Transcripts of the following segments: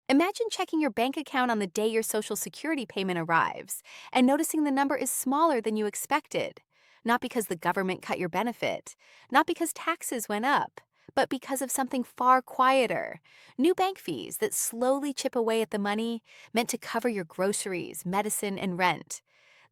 Imagine checking your bank account on the day your Social Security payment arrives and noticing the number is smaller than you expected. Not because the government cut your benefit, not because taxes went up, but because of something far quieter. New bank fees that slowly chip away at the money meant to cover your groceries, medicine, and rent.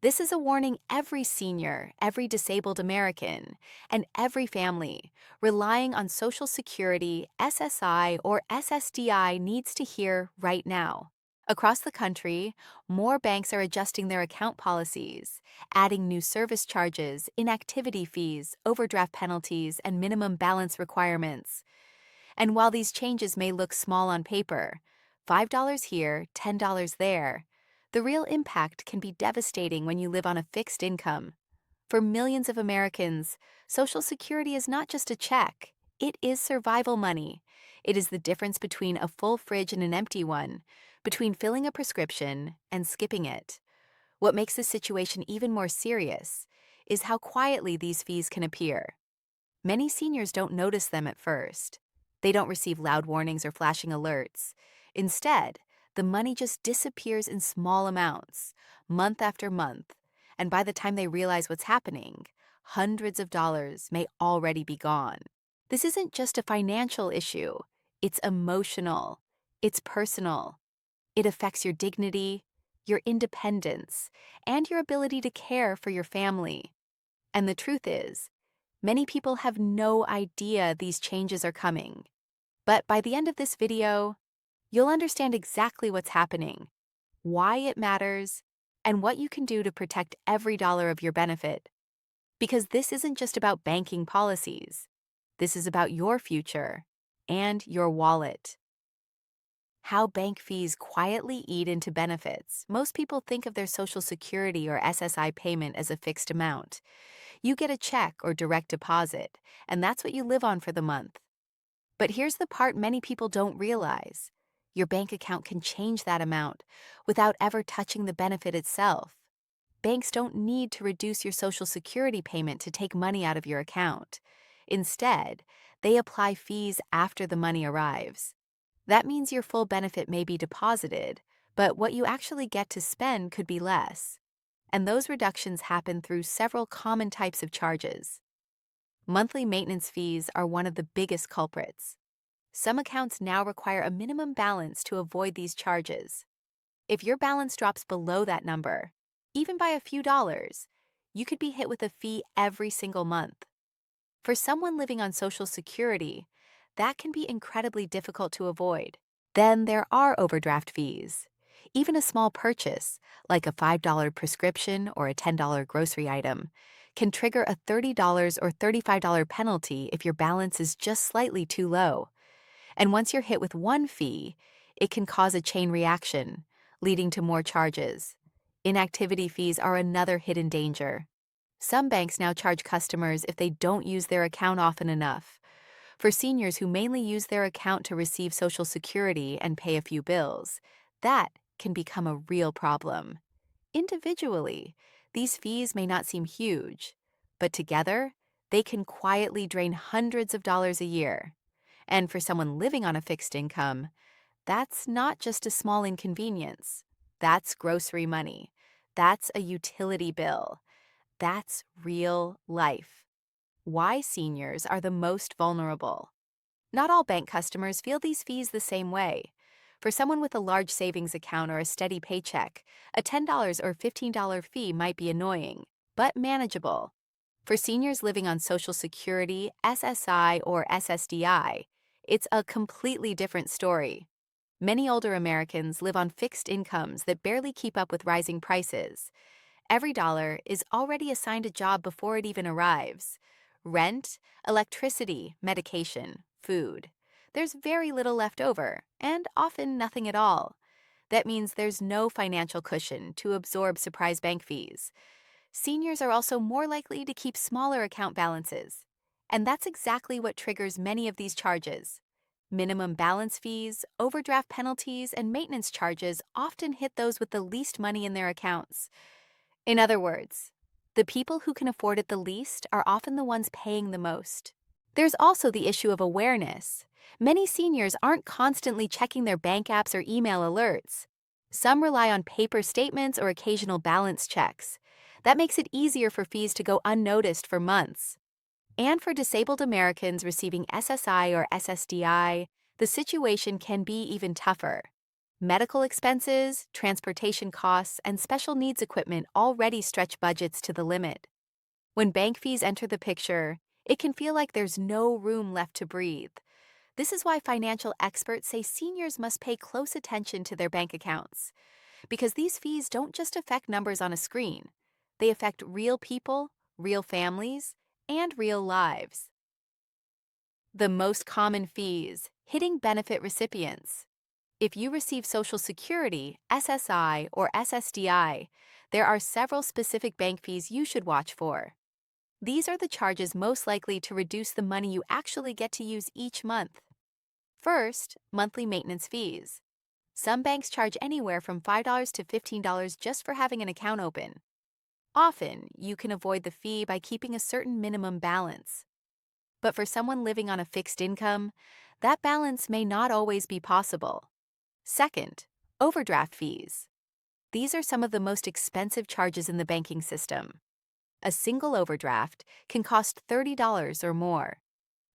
This is a warning every senior, every disabled American, and every family relying on Social Security, SSI, or SSDI needs to hear right now. Across the country, more banks are adjusting their account policies, adding new service charges, inactivity fees, overdraft penalties, and minimum balance requirements. And while these changes may look small on paper, $5 here, $10 there, the real impact can be devastating when you live on a fixed income. For millions of Americans, Social Security is not just a check, it is survival money. It is the difference between a full fridge and an empty one, between filling a prescription and skipping it. What makes this situation even more serious is how quietly these fees can appear. Many seniors don't notice them at first. They don't receive loud warnings or flashing alerts. Instead, the money just disappears in small amounts, month after month, and by the time they realize what's happening, hundreds of dollars may already be gone. This isn't just a financial issue, it's emotional, it's personal. It affects your dignity, your independence, and your ability to care for your family. And the truth is, many people have no idea these changes are coming. But by the end of this video, you'll understand exactly what's happening, why it matters, and what you can do to protect every dollar of your benefit. Because this isn't just about banking policies. This is about your future and your wallet. How bank fees quietly eat into benefits. Most people think of their Social Security or SSI payment as a fixed amount. You get a check or direct deposit, and that's what you live on for the month. But here's the part many people don't realize. Your bank account can change that amount without ever touching the benefit itself. Banks don't need to reduce your Social Security payment to take money out of your account. Instead, they apply fees after the money arrives. That means your full benefit may be deposited, but what you actually get to spend could be less. And those reductions happen through several common types of charges. Monthly maintenance fees are one of the biggest culprits. Some accounts now require a minimum balance to avoid these charges. If your balance drops below that number, even by a few dollars, you could be hit with a fee every single month. For someone living on Social Security, that can be incredibly difficult to avoid. Then there are overdraft fees. Even a small purchase, like a $5 prescription or a $10 grocery item, can trigger a $30 or $35 penalty if your balance is just slightly too low. And once you're hit with one fee, it can cause a chain reaction, leading to more charges. Inactivity fees are another hidden danger. Some banks now charge customers if they don't use their account often enough. For seniors who mainly use their account to receive Social Security and pay a few bills, that can become a real problem. Individually, these fees may not seem huge, but together, they can quietly drain hundreds of dollars a year. And for someone living on a fixed income, that's not just a small inconvenience. That's grocery money. That's a utility bill. That's real life. Why seniors are the most vulnerable. Not all bank customers feel these fees the same way. For someone with a large savings account or a steady paycheck, a $10 or $15 fee might be annoying, but manageable. For seniors living on Social Security, SSI, or SSDI, it's a completely different story. Many older Americans live on fixed incomes that barely keep up with rising prices. Every dollar is already assigned a job before it even arrives. Rent, electricity, medication, food. There's very little left over, and often nothing at all. That means there's no financial cushion to absorb surprise bank fees. Seniors are also more likely to keep smaller account balances. And that's exactly what triggers many of these charges. Minimum balance fees, overdraft penalties, and maintenance charges often hit those with the least money in their accounts. In other words, the people who can afford it the least are often the ones paying the most. There's also the issue of awareness. Many seniors aren't constantly checking their bank apps or email alerts. Some rely on paper statements or occasional balance checks. That makes it easier for fees to go unnoticed for months. And for disabled Americans receiving SSI or SSDI, the situation can be even tougher. Medical expenses, transportation costs, and special needs equipment already stretch budgets to the limit. When bank fees enter the picture, it can feel like there's no room left to breathe. This is why financial experts say seniors must pay close attention to their bank accounts, because these fees don't just affect numbers on a screen. They affect real people, real families, and real lives. The most common fees hitting benefit recipients. If you receive Social Security, SSI, or SSDI, there are several specific bank fees you should watch for. These are the charges most likely to reduce the money you actually get to use each month. First, monthly maintenance fees. Some banks charge anywhere from $5 to $15 just for having an account open. Often, you can avoid the fee by keeping a certain minimum balance. But for someone living on a fixed income, that balance may not always be possible. Second, overdraft fees. These are some of the most expensive charges in the banking system. A single overdraft can cost $30 or more.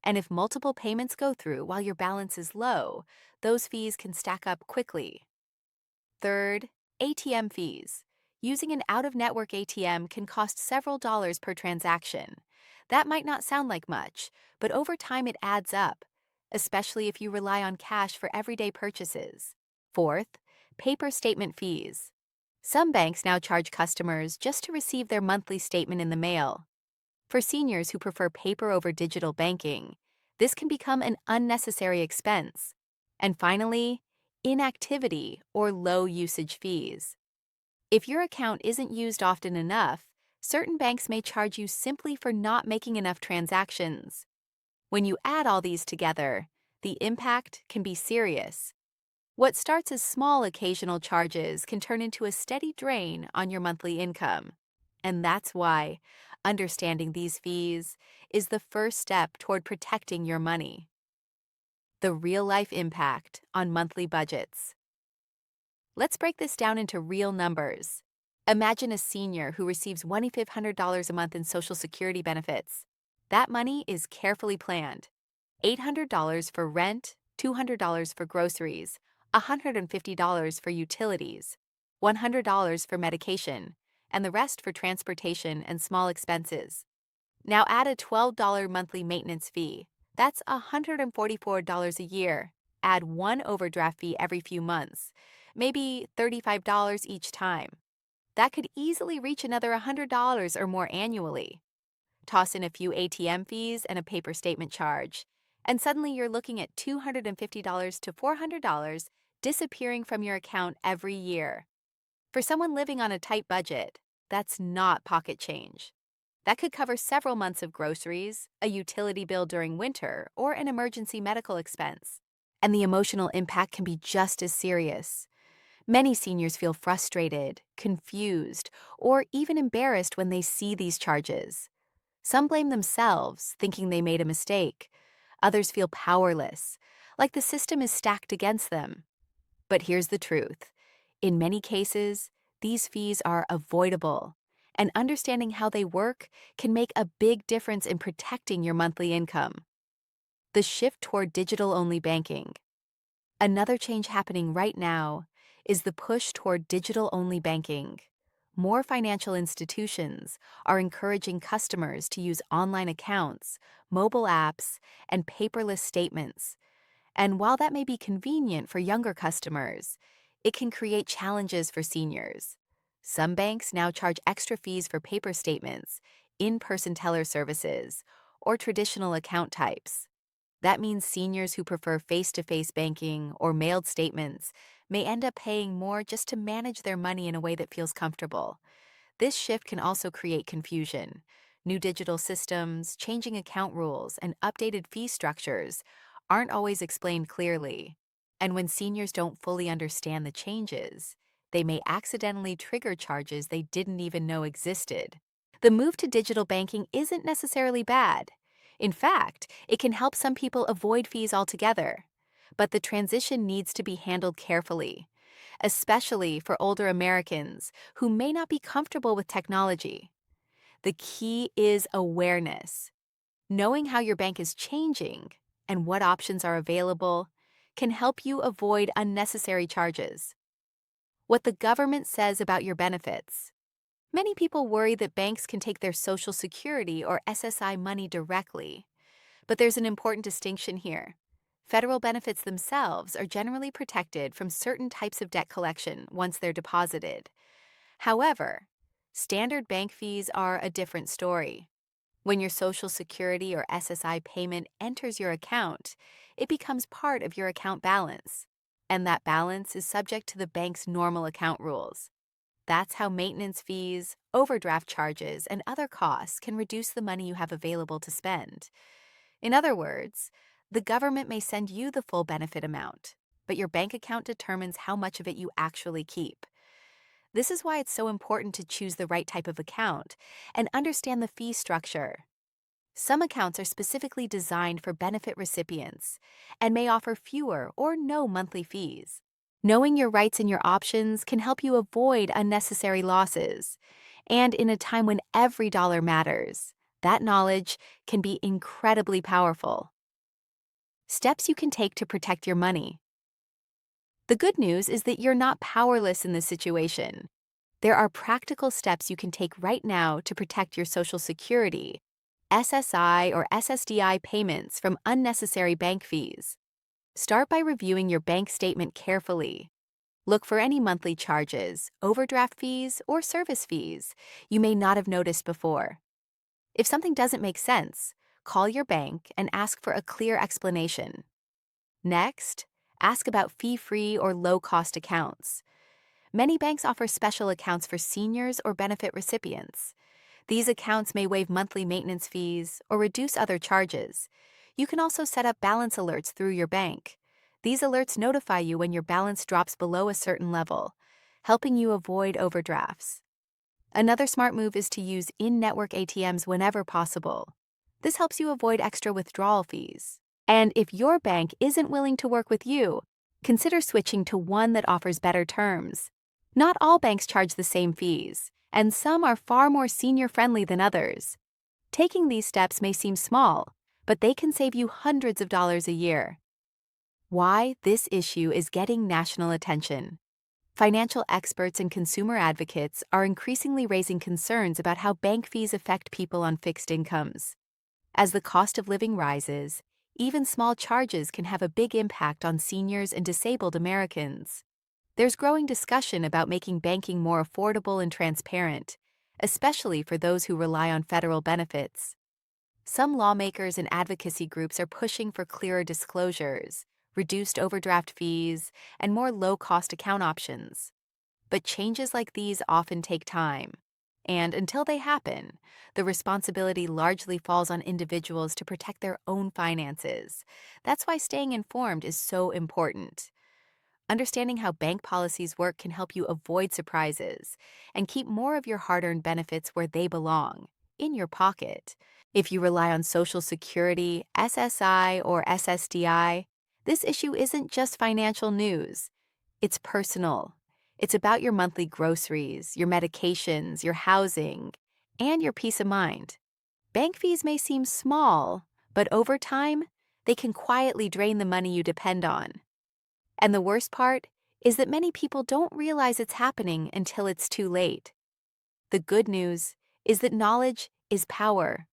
And if multiple payments go through while your balance is low, those fees can stack up quickly. Third, ATM fees. Using an out-of-network ATM can cost several dollars per transaction. That might not sound like much, but over time it adds up, especially if you rely on cash for everyday purchases. Fourth, paper statement fees. Some banks now charge customers just to receive their monthly statement in the mail. For seniors who prefer paper over digital banking, this can become an unnecessary expense. And finally, inactivity or low usage fees. If your account isn't used often enough, certain banks may charge you simply for not making enough transactions. When you add all these together, the impact can be serious. What starts as small occasional charges can turn into a steady drain on your monthly income. And that's why understanding these fees is the first step toward protecting your money. The real-life impact on monthly budgets. Let's break this down into real numbers. Imagine a senior who receives $2,500 a month in Social Security benefits. That money is carefully planned. $800 for rent, $200 for groceries, $150 for utilities, $100 for medication, and the rest for transportation and small expenses. Now add a $12 monthly maintenance fee. That's $144 a year. Add one overdraft fee every few months, maybe $35 each time. That could easily reach another $100 or more annually. Toss in a few ATM fees and a paper statement charge, and suddenly you're looking at $250 to $400 disappearing from your account every year. For someone living on a tight budget, that's not pocket change. That could cover several months of groceries, a utility bill during winter, or an emergency medical expense. And the emotional impact can be just as serious. Many seniors feel frustrated, confused, or even embarrassed when they see these charges. Some blame themselves, thinking they made a mistake. Others feel powerless, like the system is stacked against them. But here's the truth. In many cases, these fees are avoidable, and understanding how they work can make a big difference in protecting your monthly income. The shift toward digital-only banking. Another change happening right now is the push toward digital-only banking. More financial institutions are encouraging customers to use online accounts, mobile apps, and paperless statements. And while that may be convenient for younger customers, it can create challenges for seniors. Some banks now charge extra fees for paper statements, in-person teller services, or traditional account types. That means seniors who prefer face-to-face banking or mailed statements may end up paying more just to manage their money in a way that feels comfortable. This shift can also create confusion. New digital systems, changing account rules, and updated fee structures aren't always explained clearly. And when seniors don't fully understand the changes, they may accidentally trigger charges they didn't even know existed. The move to digital banking isn't necessarily bad. In fact, it can help some people avoid fees altogether. But the transition needs to be handled carefully, especially for older Americans who may not be comfortable with technology. The key is awareness. Knowing how your bank is changing and what options are available can help you avoid unnecessary charges. What the government says about your benefits. Many people worry that banks can take their Social Security or SSI money directly, but there's an important distinction here. Federal benefits themselves are generally protected from certain types of debt collection once they're deposited. However, standard bank fees are a different story. When your Social Security or SSI payment enters your account, it becomes part of your account balance, and that balance is subject to the bank's normal account rules. That's how maintenance fees, overdraft charges, and other costs can reduce the money you have available to spend. In other words, the government may send you the full benefit amount, but your bank account determines how much of it you actually keep. This is why it's so important to choose the right type of account and understand the fee structure. Some accounts are specifically designed for benefit recipients and may offer fewer or no monthly fees. Knowing your rights and your options can help you avoid unnecessary losses. And in a time when every dollar matters, that knowledge can be incredibly powerful. Steps you can take to protect your money. The good news is that you're not powerless in this situation. There are practical steps you can take right now to protect your Social Security, SSI or SSDI payments from unnecessary bank fees. Start by reviewing your bank statement carefully. Look for any monthly charges, overdraft fees, or service fees you may not have noticed before. If something doesn't make sense, call your bank and ask for a clear explanation. Next, ask about fee-free or low-cost accounts. Many banks offer special accounts for seniors or benefit recipients. These accounts may waive monthly maintenance fees or reduce other charges. You can also set up balance alerts through your bank. These alerts notify you when your balance drops below a certain level, helping you avoid overdrafts. Another smart move is to use in-network ATMs whenever possible. This helps you avoid extra withdrawal fees. And if your bank isn't willing to work with you, consider switching to one that offers better terms. Not all banks charge the same fees, and some are far more senior-friendly than others. Taking these steps may seem small, but they can save you hundreds of dollars a year. Why this issue is getting national attention. Financial experts and consumer advocates are increasingly raising concerns about how bank fees affect people on fixed incomes. As the cost of living rises, even small charges can have a big impact on seniors and disabled Americans. There's growing discussion about making banking more affordable and transparent, especially for those who rely on federal benefits. Some lawmakers and advocacy groups are pushing for clearer disclosures, reduced overdraft fees, and more low-cost account options. But changes like these often take time, and until they happen, the responsibility largely falls on individuals to protect their own finances. That's why staying informed is so important. Understanding how bank policies work can help you avoid surprises and keep more of your hard-earned benefits where they belong, in your pocket. If you rely on Social Security, SSI, or SSDI, this issue isn't just financial news. It's personal. It's about your monthly groceries, your medications, your housing, and your peace of mind. Bank fees may seem small, but over time, they can quietly drain the money you depend on. And the worst part is that many people don't realize it's happening until it's too late. The good news is that knowledge is power.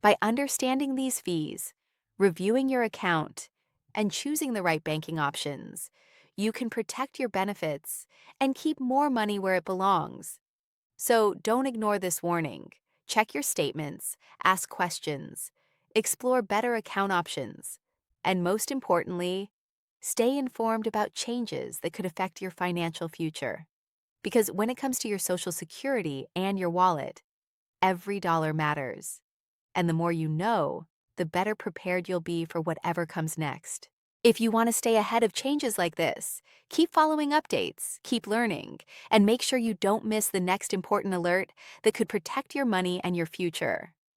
By understanding these fees, reviewing your account, and choosing the right banking options, you can protect your benefits and keep more money where it belongs. So don't ignore this warning. Check your statements, ask questions, explore better account options, and most importantly, stay informed about changes that could affect your financial future. Because when it comes to your Social Security and your wallet, every dollar matters. And the more you know, the better prepared you'll be for whatever comes next. If you want to stay ahead of changes like this, keep following updates, keep learning, and make sure you don't miss the next important alert that could protect your money and your future.